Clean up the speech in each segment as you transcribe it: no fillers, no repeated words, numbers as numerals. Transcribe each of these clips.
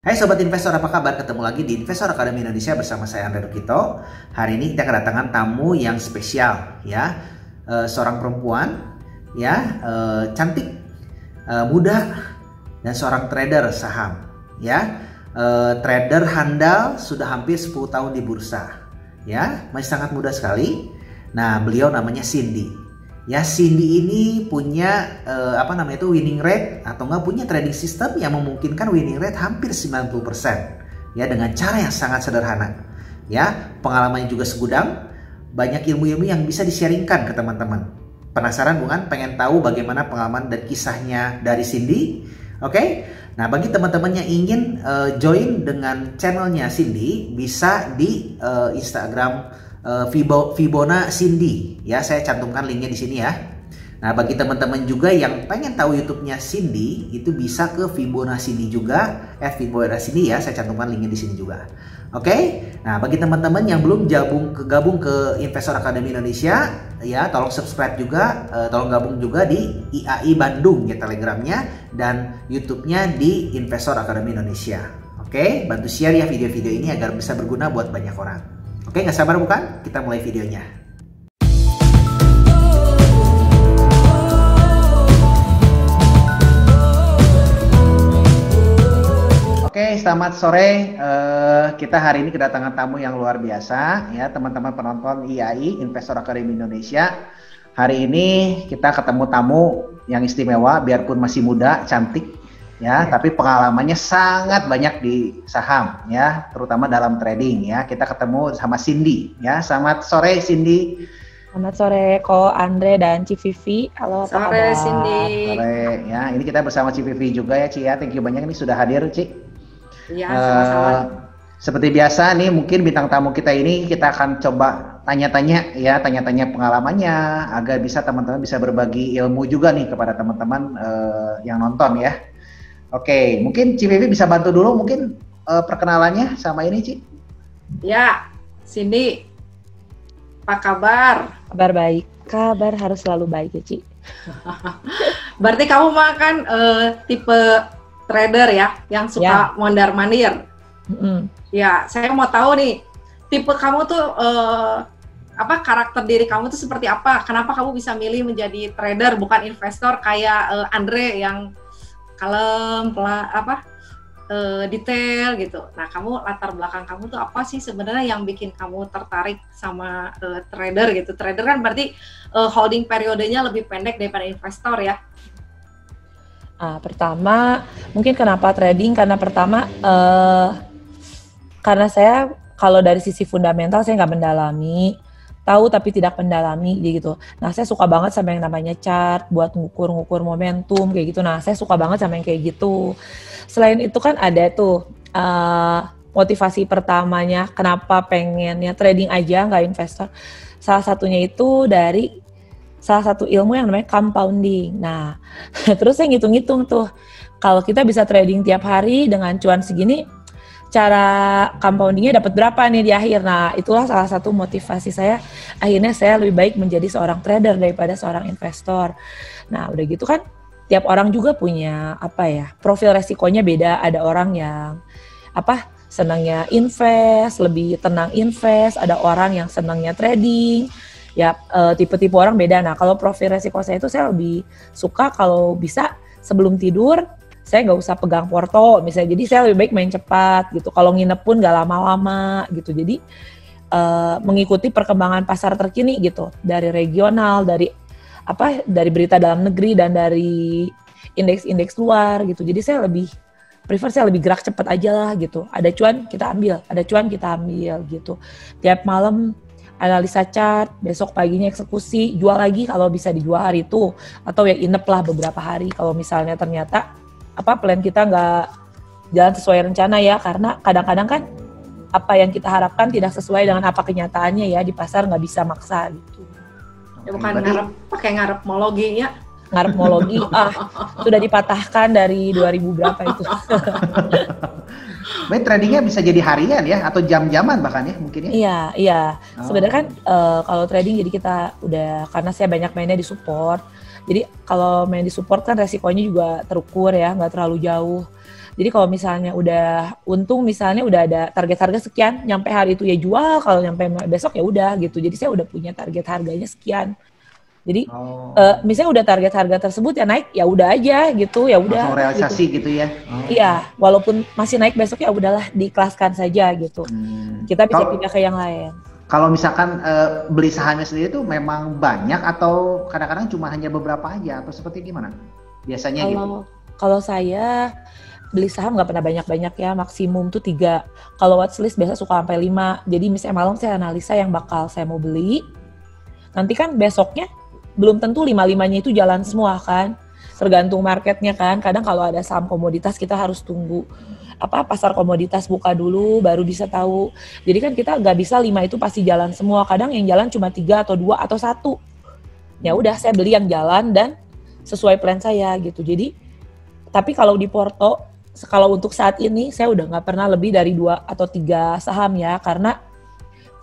Hai Sobat Investor, apa kabar? Ketemu lagi di Investor Academy Indonesia bersama saya Andre Rukito. Hari ini kita kedatangan tamu yang spesial ya. Seorang perempuan ya, cantik, muda, dan seorang trader saham ya. Trader handal, sudah hampir 10 tahun di bursa ya, masih sangat muda sekali. Nah, beliau namanya Cindy. Ya, Cindy ini punya winning rate atau nggak punya trading system yang memungkinkan winning rate hampir 90% ya, dengan cara yang sangat sederhana. Ya, pengalamannya juga segudang, banyak ilmu-ilmu yang bisa di-sharingkan ke teman-teman. Penasaran bukan? Pengen tahu bagaimana pengalaman dan kisahnya dari Cindy? Oke? Nah, bagi teman-teman yang ingin join dengan channelnya Cindy, bisa di Instagram Fibona Cindy ya, saya cantumkan linknya di sini ya. Nah, bagi teman-teman juga yang pengen tahu YouTube-nya Cindy, itu bisa ke Fibona Cindy juga, Fibona Cindy ya, saya cantumkan linknya di sini juga. Oke. Nah, bagi teman-teman yang belum gabung ke Investor Academy Indonesia ya, tolong subscribe juga, tolong gabung juga di IAI Bandung ya, Telegramnya, dan YouTube-nya di Investor Academy Indonesia. Oke, bantu share ya video-video ini agar bisa berguna buat banyak orang. Oke, nggak sabar bukan? Kita mulai videonya. Oke, selamat sore. Kita hari ini kedatangan tamu yang luar biasa ya, teman-teman penonton IAI Investor Academy Indonesia. Hari ini kita ketemu tamu yang istimewa, biarpun masih muda, cantik ya, tapi pengalamannya sangat banyak di saham ya, terutama dalam trading ya. Kita ketemu sama Cindy ya. Selamat sore Cindy. Selamat sore Ko Andre dan Ci Vivi. Halo, apa kabar? Cindy. Sore ya. Ini kita bersama Ci Vivi juga ya, Ci ya. Thank you banyak nih sudah hadir, Ci. Iya, sama-sama. Seperti biasa nih, mungkin bintang tamu kita ini kita akan coba tanya-tanya ya, tanya-tanya pengalamannya agar bisa teman-teman bisa berbagi ilmu juga nih kepada teman-teman yang nonton ya. Oke, mungkin Ci Vivi bisa bantu dulu mungkin perkenalannya sama ini, Ci. Ya, Cindy, apa kabar? Kabar baik. Kabar harus selalu baik ya, Ci. Berarti kamu mah kan tipe trader ya, yang suka mondar-mandir. Ya, saya mau tahu nih, tipe kamu tuh karakter diri kamu tuh seperti apa? Kenapa kamu bisa milih menjadi trader bukan investor kayak Andre yang kalem, detail gitu. Nah, kamu latar belakang kamu tuh apa sih sebenarnya yang bikin kamu tertarik sama trader gitu? Trader kan berarti holding periodenya lebih pendek daripada investor ya. Pertama, mungkin kenapa trading? Karena pertama, karena saya kalau dari sisi fundamental saya nggak mendalami, tahu tapi tidak mendalami gitu. Nah, saya suka banget sama yang namanya chart buat ngukur-ngukur momentum kayak gitu. Nah, saya suka banget sama yang kayak gitu. Selain itu kan ada tuh motivasi pertamanya kenapa pengennya trading aja nggak investor. Salah satunya itu dari salah satu ilmu yang namanya compounding. Nah, terus saya ngitung-ngitung tuh, kalau kita bisa trading tiap hari dengan cuan segini, cara compoundingnya dapat berapa nih di akhir. Nah, itulah salah satu motivasi saya. Akhirnya saya lebih baik menjadi seorang trader daripada seorang investor. Nah, udah gitu kan, tiap orang juga punya profil resikonya beda. Ada orang yang senangnya invest, lebih tenang invest. Ada orang yang senangnya trading. Ya, tipe-tipe orang beda. Nah, kalau profil resiko saya itu saya lebih suka kalau bisa sebelum tidur saya nggak usah pegang porto misalnya, jadi saya lebih baik main cepat gitu. Kalau nginep pun nggak lama-lama gitu. Jadi mengikuti perkembangan pasar terkini gitu, dari regional, dari berita dalam negeri dan dari indeks-indeks luar gitu. Jadi saya lebih prefer, saya lebih gerak cepat aja lah gitu. Ada cuan kita ambil, ada cuan kita ambil gitu. Tiap malam analisa chart, besok paginya eksekusi, jual lagi kalau bisa dijual hari itu, atau ya inep lah beberapa hari kalau misalnya ternyata plan kita nggak jalan sesuai rencana ya, karena kadang-kadang kan apa yang kita harapkan tidak sesuai dengan apa kenyataannya ya, di pasar nggak bisa maksa gitu. Ya bukan ngarepmologi ya. Ngarepmologi sudah dipatahkan dari 2000 berapa itu. Baik, tradingnya bisa jadi harian ya, atau jam-jaman bahkan ya mungkin ya? Iya. Sebenarnya kan kalau trading jadi kita udah, karena saya banyak mainnya di support. Jadi kalau main di support kan resikonya juga terukur ya, nggak terlalu jauh. Jadi kalau misalnya udah untung, misalnya udah ada target harga sekian, nyampe hari itu ya jual, kalau nyampe besok ya udah gitu. Jadi saya udah punya target harganya sekian. Jadi misalnya udah target harga tersebut ya naik, ya udah aja gitu, ya udah. Langsung realisasi gitu ya. Iya, walaupun masih naik besok ya udahlah, diikhlaskan saja gitu. Kita bisa pindah ke yang lain. Kalau misalkan beli sahamnya sendiri itu memang banyak atau kadang-kadang cuma hanya beberapa aja atau seperti gimana? Biasanya gitu. Kalau saya beli saham nggak pernah banyak-banyak ya, maksimum tuh 3. Kalau watchlist biasa suka sampai 5. Jadi misalnya malam saya analisa yang bakal saya mau beli. Nanti kan besoknya belum tentu 5-5-nya itu jalan semua kan. Tergantung marketnya kan. Kadang kalau ada saham komoditas kita harus tunggu pasar komoditas buka dulu baru bisa tahu. Jadi kan kita nggak bisa 5 itu pasti jalan semua. Kadang yang jalan cuma 3 atau 2 atau 1. Ya udah saya beli yang jalan dan sesuai plan saya gitu. Jadi tapi kalau di Porto, kalau untuk saat ini saya udah nggak pernah lebih dari 2 atau 3 saham ya, karena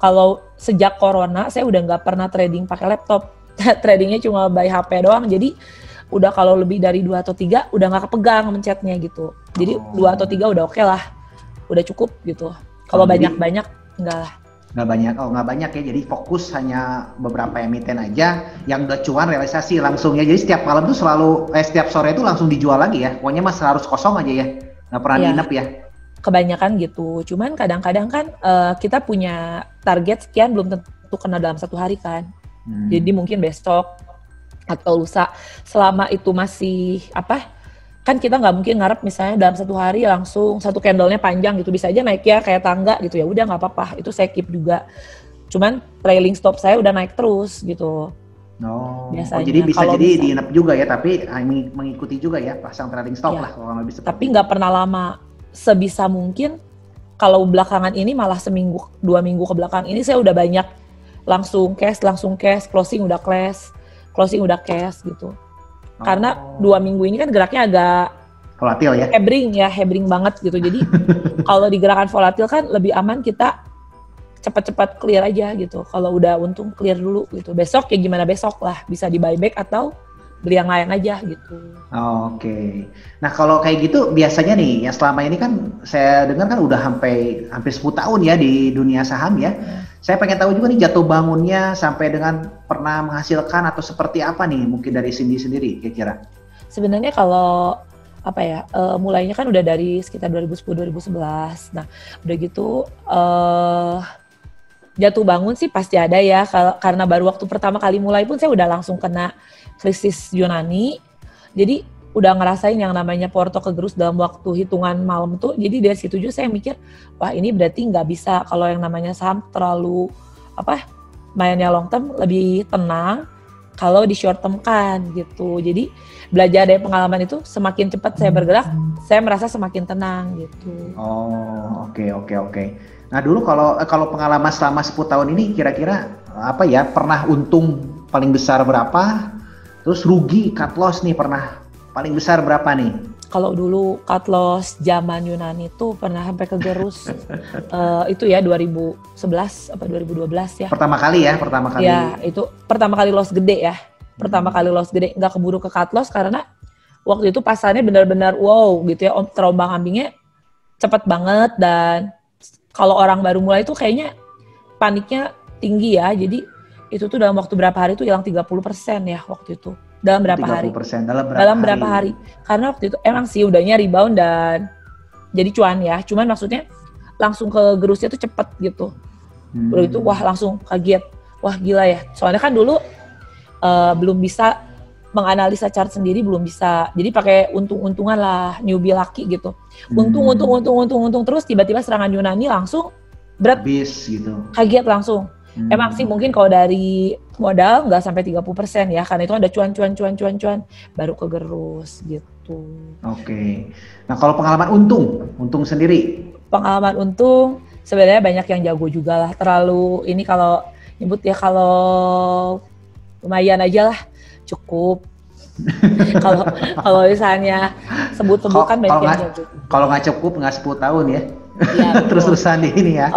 kalau sejak corona saya udah nggak pernah trading pakai laptop, tradingnya cuma by HP doang, jadi udah kalau lebih dari 2 atau 3 udah nggak kepegang mencetnya gitu, jadi 2 atau 3 udah oke lah, udah cukup gitu. Kalau banyak-banyak enggak lah. Nggak banyak ya, jadi fokus hanya beberapa emiten aja yang udah cuan realisasi langsung ya. Jadi setiap malam tuh setiap sore itu langsung dijual lagi ya, pokoknya mas harus kosong aja ya, nggak pernah diinap ya. Kebanyakan gitu, cuman kadang-kadang kan kita punya target sekian belum tentu kena dalam 1 hari kan. Jadi mungkin besok atau lusa, selama itu masih kan kita nggak mungkin ngarep misalnya dalam 1 hari langsung 1 candle-nya panjang gitu, bisa aja naik ya kayak tangga gitu, ya udah nggak apa-apa, itu saya keep juga. Cuman trailing stop saya udah naik terus gitu. Biasanya. Jadi bisa jadi diinap juga ya, tapi mengikuti juga ya pasang trailing stop lah kalau lebih seperti. Tapi nggak pernah lama, sebisa mungkin. Kalau belakangan ini malah seminggu 2 minggu ke belakang ini saya udah banyak langsung cash, closing udah cash gitu. Karena 2 minggu ini kan geraknya agak volatil ya. Hebring banget gitu. Jadi kalau di gerakan volatil kan lebih aman kita cepat-cepat clear aja gitu. Kalau udah untung clear dulu gitu. Besok ya gimana besok lah, bisa di buyback atau beli yang lain aja gitu. Oke. Nah kalau kayak gitu biasanya nih, yang selama ini kan saya dengar kan udah hampir 10 tahun ya di dunia saham ya. Saya pengen tahu juga nih jatuh bangunnya sampai dengan pernah menghasilkan atau seperti apa nih mungkin dari Cindy sendiri kira-kira? Sebenarnya kalau mulainya kan udah dari sekitar 2010-2011. Nah udah gitu jatuh bangun sih pasti ada ya, karena baru waktu pertama kali mulai pun saya udah langsung kena krisis Yunani. Jadi udah ngerasain yang namanya Porto kegerus dalam waktu hitungan malam tuh. Jadi dari situ juga saya mikir, wah ini berarti nggak bisa kalau yang namanya saham terlalu mainnya long term, lebih tenang kalau di short term kan gitu. Jadi belajar dari pengalaman itu, semakin cepat saya bergerak, saya merasa semakin tenang gitu. Oke. Nah dulu kalau pengalaman selama 10 tahun ini kira-kira pernah untung paling besar berapa? Terus rugi cut loss nih pernah paling besar berapa nih? Kalau dulu cut loss zaman Yunani itu pernah sampai kegerus itu ya 2011 apa 2012 ya. Pertama kali. Ya, itu pertama kali loss gede ya. Pertama kali loss gede, nggak keburu ke cut loss karena waktu itu pasarnya benar-benar wow gitu ya, terombang-ambingnya cepat banget, dan kalau orang baru mulai itu kayaknya paniknya tinggi ya. Jadi itu tuh dalam waktu berapa hari tuh hilang 30% ya waktu itu. Dalam berapa hari? Dalam berapa hari? Karena waktu itu emang sih udahnya rebound dan jadi cuan ya. Cuman maksudnya langsung ke gerusnya tuh cepet gitu. Udah itu wah langsung kaget. Wah gila ya. Soalnya kan dulu belum bisa menganalisa chart sendiri, belum bisa. Jadi pakai untung-untungan lah, newbie laki gitu. Untung terus tiba-tiba serangan Yunani langsung berat. Habis gitu. Kaget langsung. Emang sih mungkin kalau dari modal nggak sampai 30% ya, karena itu ada cuan baru kegerus gitu. Oke. Nah kalau pengalaman untung sendiri? Pengalaman untung sebenarnya banyak yang jago juga lah. Terlalu ini kalau nyebut ya, kalau lumayan aja lah cukup. Kalau misalnya sebut-sebut kan banyak yang jago. Kalau nggak cukup nggak 10 tahun ya. Ya, terus-terusan di ini ya.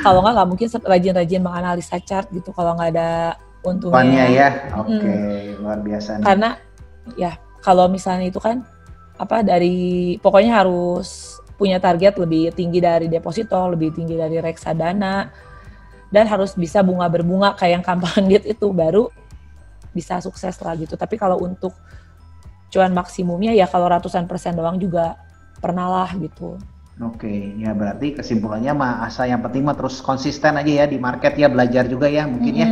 Kalau nggak mungkin rajin-rajin menganalisa chart gitu kalau nggak ada untungnya. Ya. Oke, luar biasa nih. Karena ya kalau misalnya itu kan dari pokoknya harus punya target lebih tinggi dari deposito, lebih tinggi dari reksadana, dan harus bisa bunga berbunga kayak yang compounded itu baru bisa sukses lah gitu. Tapi kalau untuk cuan maksimumnya ya kalau ratusan persen doang juga pernah lah gitu. Oke, ya berarti kesimpulannya mah asal yang penting mah terus konsisten aja ya di market ya, belajar juga ya mungkin ya.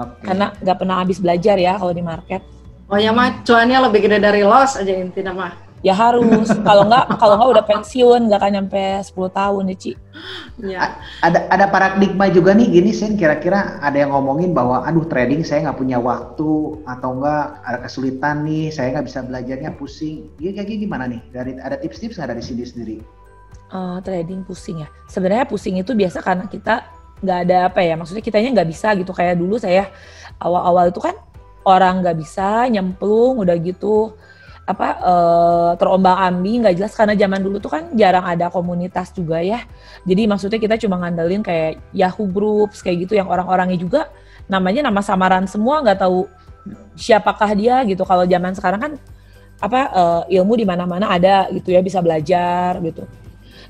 Oke. Karena nggak pernah habis belajar ya kalau di market. Oh ya mah cuannya lebih gede dari loss aja intinya mah. Ya harus, kalau nggak udah pensiun nggak akan nyampe 10 tahun ya Ci. Ya. Ada paradigma juga nih gini Sin, kira-kira ada yang ngomongin bahwa aduh trading saya nggak punya waktu atau enggak ada kesulitan nih, saya nggak bisa belajarnya, pusing. Kayak gimana nih? Ada tips-tips nggak dari Cindy sendiri? Trading pusing ya. Sebenarnya pusing itu biasa karena kita nggak ada maksudnya kitanya nggak bisa gitu. Kayak dulu saya awal-awal itu kan orang nggak bisa nyemplung udah gitu terombang-ambing nggak jelas karena zaman dulu tuh kan jarang ada komunitas juga ya. Jadi maksudnya kita cuma ngandelin kayak Yahoo Groups kayak gitu yang orang-orangnya juga namanya nama samaran semua, nggak tahu siapakah dia gitu. Kalau zaman sekarang kan ilmu di mana-mana ada gitu ya, bisa belajar gitu.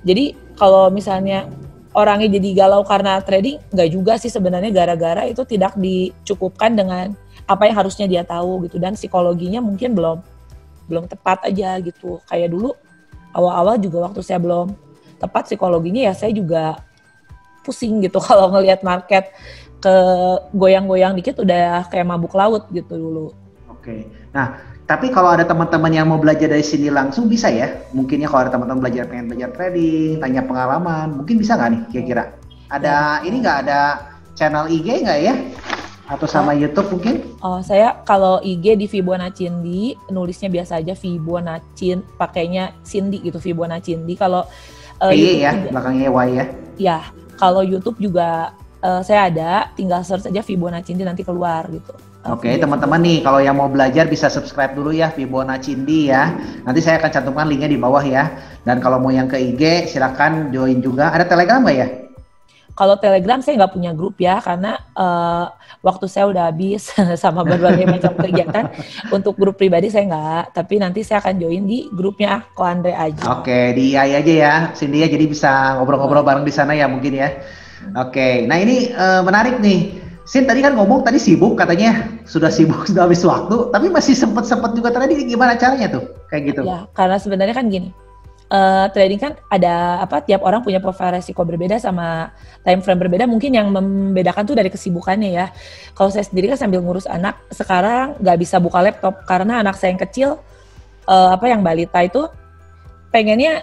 Jadi kalau misalnya orangnya jadi galau karena trading, nggak juga sih sebenarnya, gara-gara itu tidak dicukupkan dengan apa yang harusnya dia tahu gitu, dan psikologinya mungkin belum tepat aja gitu. Kayak dulu awal-awal juga waktu saya belum tepat psikologinya ya saya juga pusing gitu kalau ngelihat market ke goyang-goyang dikit udah kayak mabuk laut gitu dulu. Oke. Nah, tapi kalau ada teman-teman yang mau belajar dari sini langsung bisa ya? Mungkin ya kalau ada teman-teman pengen belajar trading, tanya pengalaman, mungkin bisa nggak nih kira-kira? Ada ini nggak, ada channel IG nggak ya? Atau sama YouTube mungkin? Saya kalau IG di Fibonacci, nulisnya biasa aja Fibonacci, pakainya Cindy gitu, Fibonacci. Kalau YouTube ya, belakangnya Y ya. Ya, kalau YouTube juga saya ada, tinggal search aja Fibonacci nanti keluar gitu. Oke, teman-teman nih kalau yang mau belajar bisa subscribe dulu ya Fibonacci ya. Nanti saya akan cantumkan linknya di bawah ya. Dan kalau mau yang ke IG silakan join juga. Ada Telegram nggak ya? Kalau Telegram saya nggak punya grup ya, karena waktu saya udah habis sama berbagai macam kegiatan. Untuk grup pribadi saya nggak, tapi nanti saya akan join di grupnya Ko Andre aja. Oke, di AI aja ya, Cindy ya, jadi bisa ngobrol-ngobrol bareng di sana ya mungkin ya. Oke, nah ini menarik nih. Sin tadi kan ngomong tadi sibuk katanya, sudah sibuk, sudah habis waktu, tapi masih sempet juga tadi, gimana caranya tuh kayak gitu? Ya, karena sebenarnya kan gini. Trading kan ada tiap orang punya profil resiko berbeda sama time frame berbeda, mungkin yang membedakan tuh dari kesibukannya ya. Kalau saya sendiri kan sambil ngurus anak, sekarang nggak bisa buka laptop karena anak saya yang kecil yang balita itu pengennya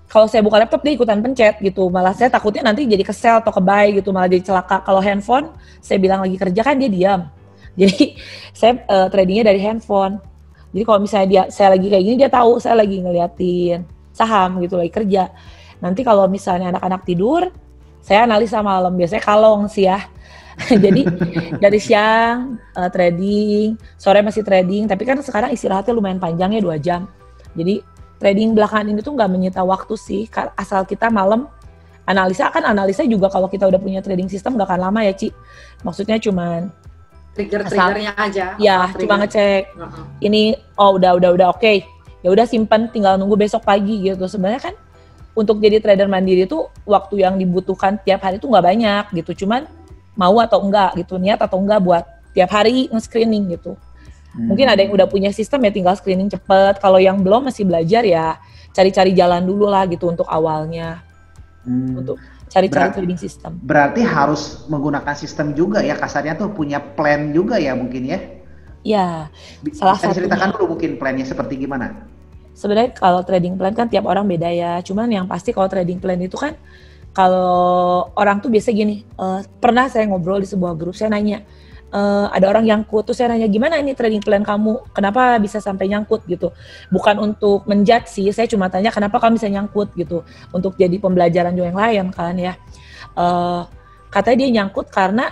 kalau saya buka laptop dia ikutan pencet gitu, malah saya takutnya nanti jadi kesel atau kebay gitu, malah jadi celaka. Kalau handphone saya bilang lagi kerja kan dia diam, jadi saya tradingnya dari handphone. Jadi kalau misalnya saya lagi kayak gini dia tahu saya lagi ngeliatin saham gitu, lagi kerja. Nanti kalau misalnya anak-anak tidur, saya analisa malam, biasanya kalong sih ya. Jadi dari siang trading, sore masih trading, tapi kan sekarang istirahatnya lumayan panjang ya 2 jam. Jadi trading belakangan ini tuh nggak menyita waktu sih, asal kita malam analisa juga kalau kita udah punya trading system nggak akan lama ya Ci. Maksudnya cuman triggernya aja. Ya, cuma ngecek. Ini udah oke. Ya udah simpan, tinggal nunggu besok pagi gitu. Sebenarnya kan untuk jadi trader mandiri itu waktu yang dibutuhkan tiap hari itu nggak banyak gitu, cuman mau atau enggak gitu, niat atau enggak buat tiap hari nge-screening gitu. Mungkin ada yang udah punya sistem ya tinggal screening cepet, kalau yang belum masih belajar ya cari-cari jalan dulu lah gitu untuk awalnya, untuk cari-cari trading system. Berarti harus menggunakan sistem juga ya, kasarnya tuh punya plan juga ya mungkin ya? Ya, salah satunya. Bisa diceritakan dulu mungkin plannya seperti gimana? Sebenarnya kalau trading plan kan tiap orang beda ya. Cuman yang pasti kalau trading plan itu kan kalau orang tuh biasa gini. Pernah saya ngobrol di sebuah grup, saya nanya, ada orang nyangkut, terus saya nanya gimana ini trading plan kamu? Kenapa bisa sampai nyangkut gitu? Bukan untuk menjudge sih, saya cuma tanya kenapa kamu bisa nyangkut gitu. Untuk jadi pembelajaran juga yang lain kan ya. Katanya dia nyangkut karena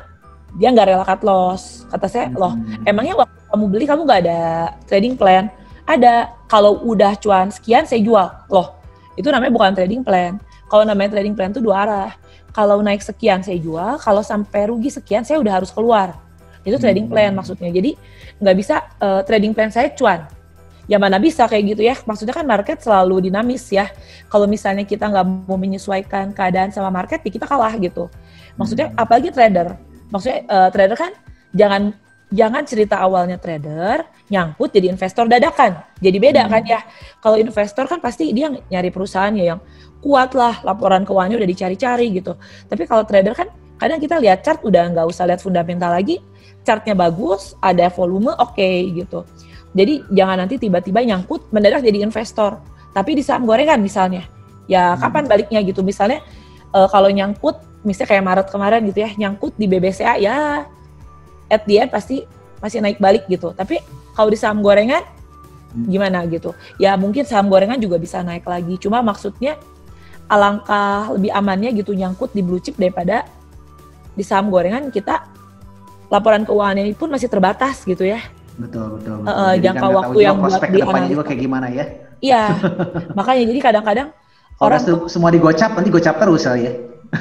dia nggak rela cut loss. Kata saya, loh emangnya waktu kamu beli kamu nggak ada trading plan? Ada, kalau udah cuan sekian saya jual. Loh, itu namanya bukan trading plan. Kalau namanya trading plan itu 2 arah. Kalau naik sekian saya jual, kalau sampai rugi sekian saya udah harus keluar. Itu trading plan maksudnya. Jadi nggak bisa trading plan saya cuan. Ya mana bisa kayak gitu ya. Maksudnya kan market selalu dinamis ya. Kalau misalnya kita nggak mau menyesuaikan keadaan sama market, ya kita kalah gitu. Maksudnya apalagi trader. Maksudnya trader kan jangan cerita awalnya trader nyangkut jadi investor dadakan. Jadi beda kan ya. Kalau investor kan pasti dia nyari perusahaannya yang kuat lah, laporan keuangannya udah dicari-cari gitu. Tapi kalau trader kan kadang kita lihat chart udah nggak usah lihat fundamental lagi, chartnya bagus, ada volume, oke gitu. Jadi jangan nanti tiba-tiba nyangkut mendadak jadi investor. Tapi di saham gorengan misalnya, ya kapan baliknya gitu. Misalnya kalau nyangkut, misalnya kayak Maret kemarin gitu ya, nyangkut di BBCA ya at the end pasti masih naik balik gitu. Tapi kalau di saham gorengan gimana gitu. Ya mungkin saham gorengan juga bisa naik lagi. Cuma maksudnya alangkah lebih amannya gitu nyangkut di blue chip daripada di saham gorengan kita laporan keuangannya pun masih terbatas gitu ya. Betul. Jangka kan waktu yang buat dianalisa juga kayak gimana ya. Iya, makanya jadi kadang-kadang orang semua digocap, nanti gocap terus ya.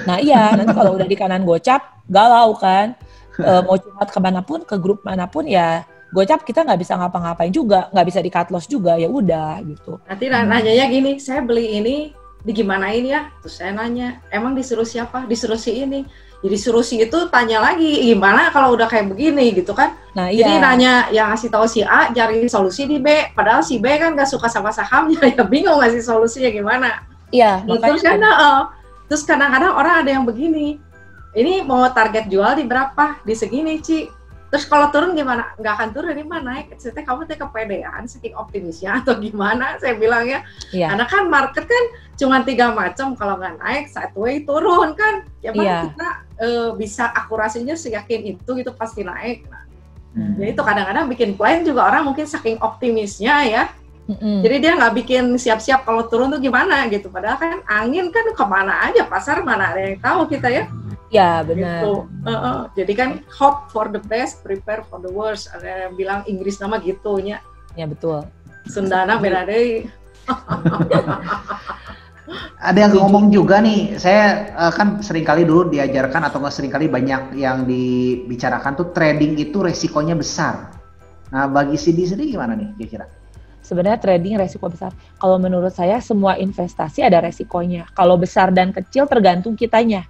Nah iya, nanti kalau udah di kanan gocap, galau kan. Mau curhat kemanapun, ke grup manapun ya gocap kita nggak bisa ngapa-ngapain juga, nggak bisa di cut loss juga, ya udah gitu. Nanti nanyanya gini, saya beli ini digimanain ya? Terus saya nanya, emang disuruh siapa? Disuruh si ini. Jadi suruh si itu tanya lagi, gimana kalau udah kayak begini gitu kan. Nah, jadi nanya yang ngasih tahu si A, cari solusi di B. Padahal si B kan gak suka sama sahamnya, ya bingung ngasih solusinya gimana. Iya, terus kan, terus kadang-kadang orang ada yang begini, ini mau target jual di berapa? Di segini, Ci. Terus kalau turun gimana? Nggak akan turun, ini mah naik. Maksudnya kamu tuh kepedean, saking optimisnya atau gimana? Saya bilang ya. Karena kan market kan cuma 3 macam, kalau nggak naik, sideways turun kan. Ya kita bisa akurasinya seyakin itu pasti naik. Nah, jadi itu kadang-kadang bikin plan juga orang mungkin saking optimisnya ya. Jadi dia nggak bikin siap-siap kalau turun tuh gimana gitu. Padahal kan angin kan kemana aja, pasar mana ada yang tahu kita ya. Ya benar. Gitu. Jadi kan hope for the best, prepare for the worst. Ada yang bilang Inggris nama gitunya. Ya betul. Sundana beda deh. Ada yang ngomong juga nih, saya kan seringkali dulu diajarkan atau nggak seringkali banyak yang dibicarakan tuh trading itu resikonya besar. Nah bagi Cindy sendiri gimana nih kira-kira? Sebenarnya trading resiko besar. Kalau menurut saya semua investasi ada resikonya. Kalau besar dan kecil tergantung kitanya.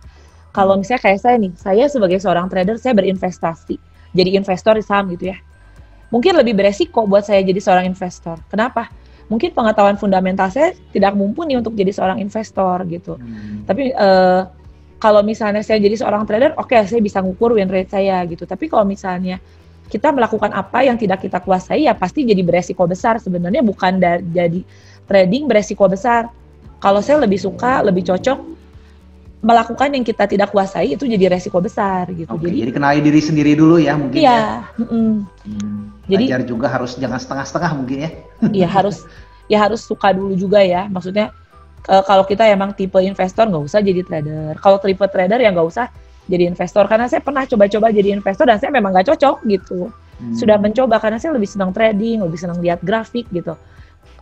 Kalau misalnya kayak saya nih, saya sebagai seorang trader, saya berinvestasi. Jadi investor di saham gitu ya. Mungkin lebih beresiko buat saya jadi seorang investor. Kenapa? Mungkin pengetahuan fundamental saya tidak mumpuni untuk jadi seorang investor gitu. Tapi kalau misalnya saya jadi seorang trader, oke, saya bisa ngukur win rate saya gitu. Tapi kalau misalnya kita melakukan apa yang tidak kita kuasai, ya pasti jadi beresiko besar. Sebenarnya bukan jadi trading beresiko besar. Kalau saya lebih suka, lebih cocok melakukan yang kita tidak kuasai, itu jadi resiko besar gitu. Jadi kenali diri sendiri dulu ya mungkin ya. Jadi belajar juga harus jangan setengah-setengah mungkin ya. Iya harus suka dulu juga ya. Maksudnya kalau kita emang tipe investor nggak usah jadi trader. Kalau tipe trader ya nggak usah jadi investor. Karena saya pernah coba-coba jadi investor dan saya memang nggak cocok gitu. Sudah mencoba karena saya lebih senang trading, lebih senang lihat grafik gitu.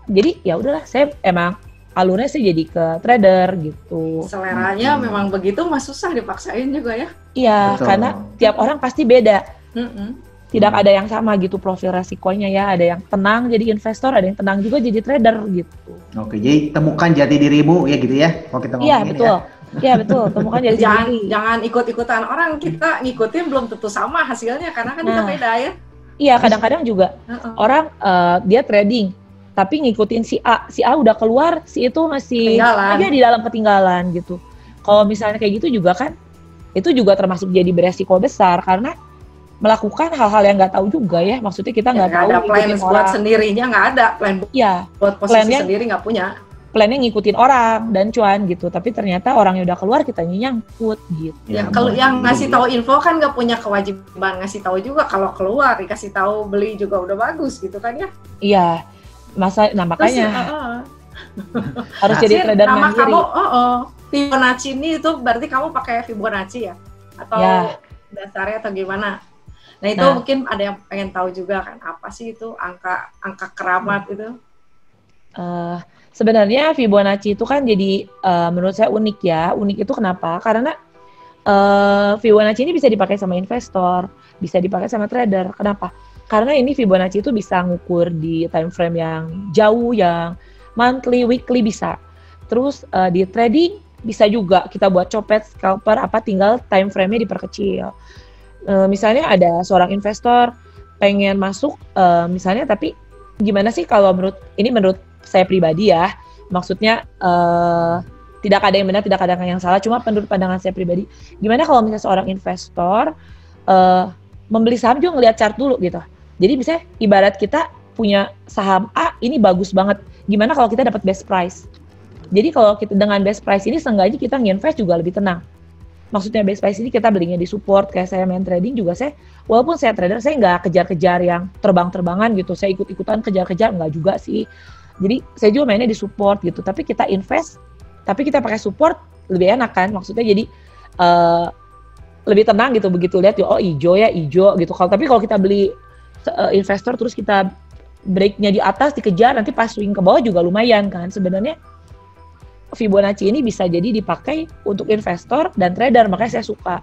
Jadi ya udahlah, saya emang alurnya sih jadi ke trader gitu. Seleranya memang begitu, mas susah dipaksain juga ya. Iya, karena tiap orang pasti beda. Tidak ada yang sama gitu profil resikonya ya. Ada yang tenang jadi investor, ada yang tenang juga jadi trader gitu. Oke, jadi temukan jati dirimu ya gitu ya. Kalau kita ngomongin betul. Iya betul, temukan jati diri. Jangan ikut-ikutan orang, kita ngikutin belum tentu sama hasilnya karena kan kita beda ya. Iya, kadang-kadang juga orang dia trading tapi ngikutin si A udah keluar, si itu masih aja di dalam ketinggalan gitu. Kalau misalnya kayak gitu juga kan, itu juga termasuk jadi beresiko besar karena melakukan hal-hal yang nggak tahu juga ya. Maksudnya kita nggak tahu. Ada plan buat sendirinya, nggak ada plan. Iya. Buat posisi sendiri nggak punya. Plannya ngikutin orang dan cuan gitu, tapi ternyata orang yang udah keluar kitanya nyangkut gitu. Ya, kalau yang ngasih tahu info kan nggak punya kewajiban ngasih tahu juga. Kalau keluar dikasih tahu beli juga udah bagus gitu kan ya. Iya. Makanya harus jadi trader mandiri. Kamu Fibonacci ini itu berarti kamu pakai Fibonacci ya? Atau dasarnya atau gimana? Nah itu mungkin ada yang pengen tahu juga kan, apa sih itu angka keramat itu? Sebenarnya Fibonacci itu kan jadi menurut saya unik ya. Unik itu kenapa? Karena Fibonacci ini bisa dipakai sama investor, bisa dipakai sama trader. Kenapa? Karena ini Fibonacci itu bisa ngukur di time frame yang jauh, yang monthly, weekly bisa. Terus di trading bisa juga kita buat copet, scalper, tinggal time frame-nya diperkecil. Misalnya ada seorang investor pengen masuk, misalnya, tapi gimana sih kalau menurut saya pribadi ya, maksudnya tidak ada yang benar, tidak ada yang salah, cuma menurut pandangan saya pribadi, gimana kalau misalnya seorang investor membeli saham juga ngelihat chart dulu gitu. Jadi misalnya ibarat kita punya saham A ini bagus banget, gimana kalau kita dapat best price? Jadi kalau kita dengan best price ini seenggaknya kita nginvest juga lebih tenang. Maksudnya best price ini kita belinya di support, kayak saya main trading juga walaupun saya trader, saya nggak kejar-kejar yang terbang-terbangan gitu, saya ikut-ikutan kejar-kejar, nggak juga sih. Jadi saya juga mainnya di support gitu, tapi kita invest, tapi kita pakai support lebih enak kan, maksudnya jadi lebih tenang gitu, begitu lihat oh hijau ya hijau gitu. Tapi kalau kita beli investor terus kita breaknya di atas dikejar, nanti pas swing ke bawah juga lumayan kan. Sebenarnya Fibonacci ini bisa jadi dipakai untuk investor dan trader, makanya saya suka.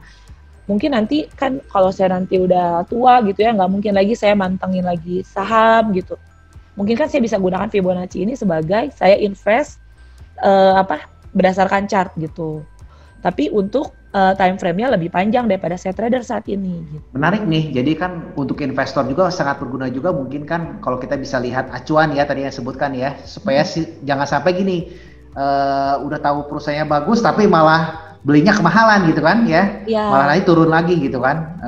Mungkin nanti kan kalau saya nanti udah tua gitu ya, nggak mungkin lagi saya mantengin lagi saham gitu. Mungkin kan saya bisa gunakan Fibonacci ini sebagai saya invest berdasarkan chart gitu. Tapi untuk time frame-nya lebih panjang daripada saya trader saat ini. Gitu. Menarik nih, jadi kan untuk investor juga sangat berguna juga, mungkin kan kalau kita bisa lihat acuan ya tadi yang sebutkan ya, supaya jangan sampai gini, udah tahu perusahaannya bagus tapi malah belinya kemahalan gitu kan ya, malah nanti turun lagi gitu kan.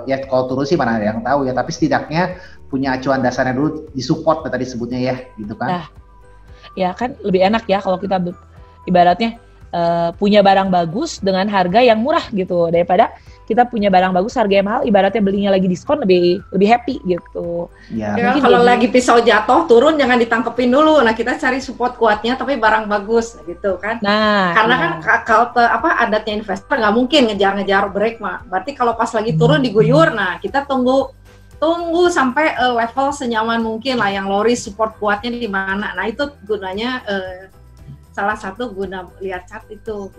Ya kalau turun sih mana ada yang tahu ya, tapi setidaknya punya acuan dasarnya dulu, disupport tadi sebutnya ya gitu kan. Nah, ya kan lebih enak ya kalau kita ibaratnya punya barang bagus dengan harga yang murah gitu, daripada kita punya barang bagus harga yang mahal, ibaratnya belinya lagi diskon lebih happy gitu. Ya kalau lagi pisau jatuh turun jangan ditangkepin dulu. Nah kita cari support kuatnya tapi barang bagus gitu kan. Nah karena kan kalau adatnya investor nggak mungkin ngejar-ngejar break mah. Berarti kalau pas lagi turun diguyur, nah kita tunggu sampai level senyaman mungkin lah, yang loris support kuatnya di mana. Nah itu gunanya salah satu guna lihat chart itu.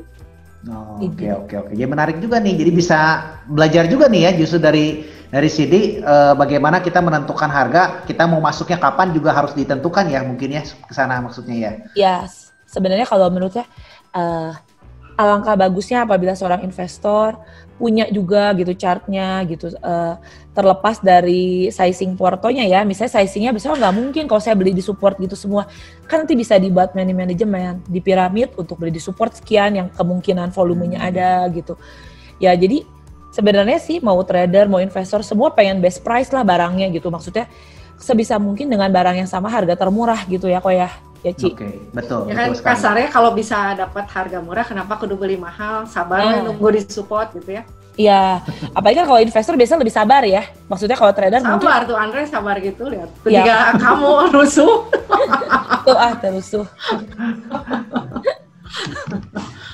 Oke. Ya menarik juga nih. Jadi bisa belajar juga nih ya, justru dari Cindy bagaimana kita menentukan harga, kita mau masuknya kapan juga harus ditentukan ya, mungkin ya ke sana maksudnya ya. Ya, sebenarnya kalau menurut saya alangkah bagusnya apabila seorang investor punya juga gitu chartnya gitu, terlepas dari sizing portonya ya. Misalnya sizingnya besar, nggak mungkin kalau saya beli di support gitu semua, kan nanti bisa dibuat manajemen di piramid untuk beli di support sekian yang kemungkinan volumenya ada gitu ya. Jadi sebenarnya sih mau trader mau investor semua pengen best price lah barangnya gitu, maksudnya sebisa mungkin dengan barang yang sama harga termurah gitu ya kok ya Ci. Oke, betul. Ya kan kasarnya kalau bisa dapat harga murah, kenapa kudu beli mahal? Sabar nunggu di support gitu ya. Iya, apalagi kan kalau investor biasanya lebih sabar ya. Maksudnya kalau trader sabar tuh Andre sabar gitu, lihat. Ketika kamu rusuh. Tuh terusuh.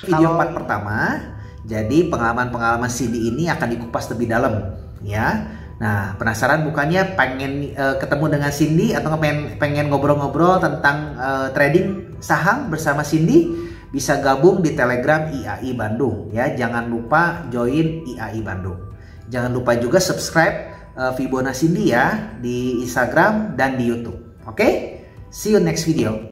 Video part pertama, jadi pengalaman-pengalaman Cindy ini akan dikupas lebih dalam ya. Nah, penasaran bukannya pengen ketemu dengan Cindy atau pengen ngobrol-ngobrol tentang trading saham bersama Cindy? Bisa gabung di Telegram IAI Bandung ya. Jangan lupa join IAI Bandung. Jangan lupa juga subscribe Fibonacci Cindy ya di Instagram dan di YouTube. Oke? See you next video.